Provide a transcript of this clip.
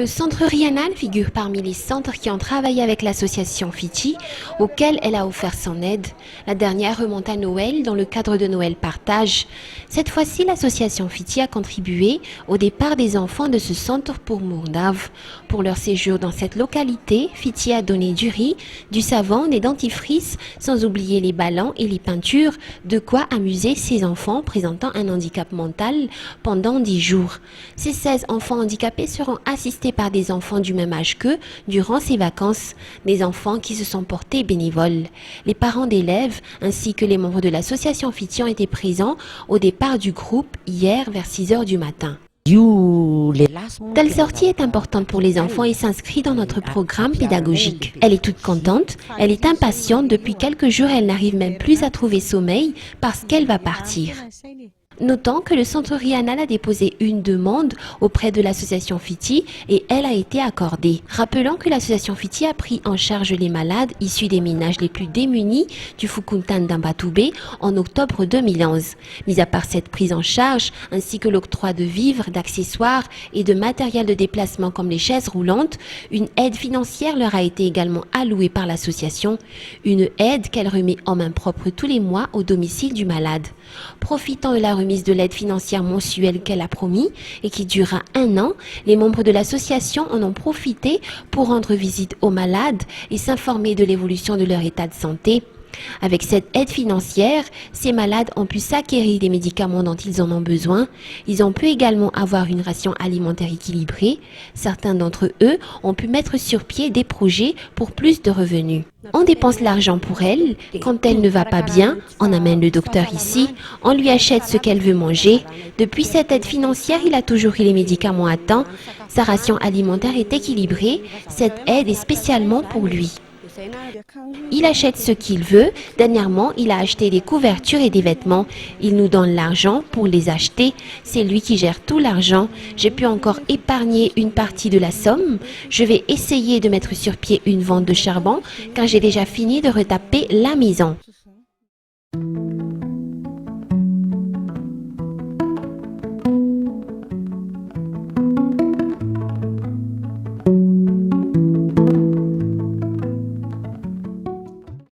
Le centre Rhiannan figure parmi les centres qui ont travaillé avec l'association Fiti, auquel elle a offert son aide. La dernière remonte à Noël dans le cadre de Noël Partage. Cette fois-ci, l'association Fiti a contribué au départ des enfants de ce centre pour Mourdav. Pour leur séjour dans cette localité, Fiti a donné du riz, du savon, des dentifrices, sans oublier les ballons et les peintures, de quoi amuser ces enfants présentant un handicap mental pendant 10 jours. Ces 16 enfants handicapés seront assistés par des enfants du même âge qu'eux durant ces vacances, des enfants qui se sont portés bénévoles. Les parents d'élèves ainsi que les membres de l'association Fiti ont été présents au départ du groupe hier vers 6 heures du matin. Telle sortie est importante pour les enfants et s'inscrit dans notre programme pédagogique. Elle est toute contente, elle est impatiente, depuis quelques jours elle n'arrive même plus à trouver sommeil parce qu'elle va partir. Notons que le centre Rhiannan a déposé une demande auprès de l'association Fiti et elle a été accordée. Rappelons que l'association Fiti a pris en charge les malades issus des ménages les plus démunis du Fukuntan d'Ambatoubé en octobre 2011. Mis à part cette prise en charge, ainsi que l'octroi de vivres, d'accessoires et de matériel de déplacement comme les chaises roulantes, une aide financière leur a été également allouée par l'association. Une aide qu'elle remet en main propre tous les mois au domicile du malade. Profitant de la remise de l'aide financière mensuelle qu'elle a promis et qui durera 1 an, les membres de l'association en ont profité pour rendre visite aux malades et s'informer de l'évolution de leur état de santé. Avec cette aide financière, ces malades ont pu s'acquérir des médicaments dont ils en ont besoin. Ils ont pu également avoir une ration alimentaire équilibrée. Certains d'entre eux ont pu mettre sur pied des projets pour plus de revenus. On dépense l'argent pour elle. Quand elle ne va pas bien, on amène le docteur ici. On lui achète ce qu'elle veut manger. Depuis cette aide financière, il a toujours eu les médicaments à temps. Sa ration alimentaire est équilibrée. Cette aide est spécialement pour lui. Il achète ce qu'il veut. Dernièrement, il a acheté des couvertures et des vêtements. Il nous donne l'argent pour les acheter. C'est lui qui gère tout l'argent. J'ai pu encore épargner une partie de la somme. Je vais essayer de mettre sur pied une vente de charbon car j'ai déjà fini de retaper la maison.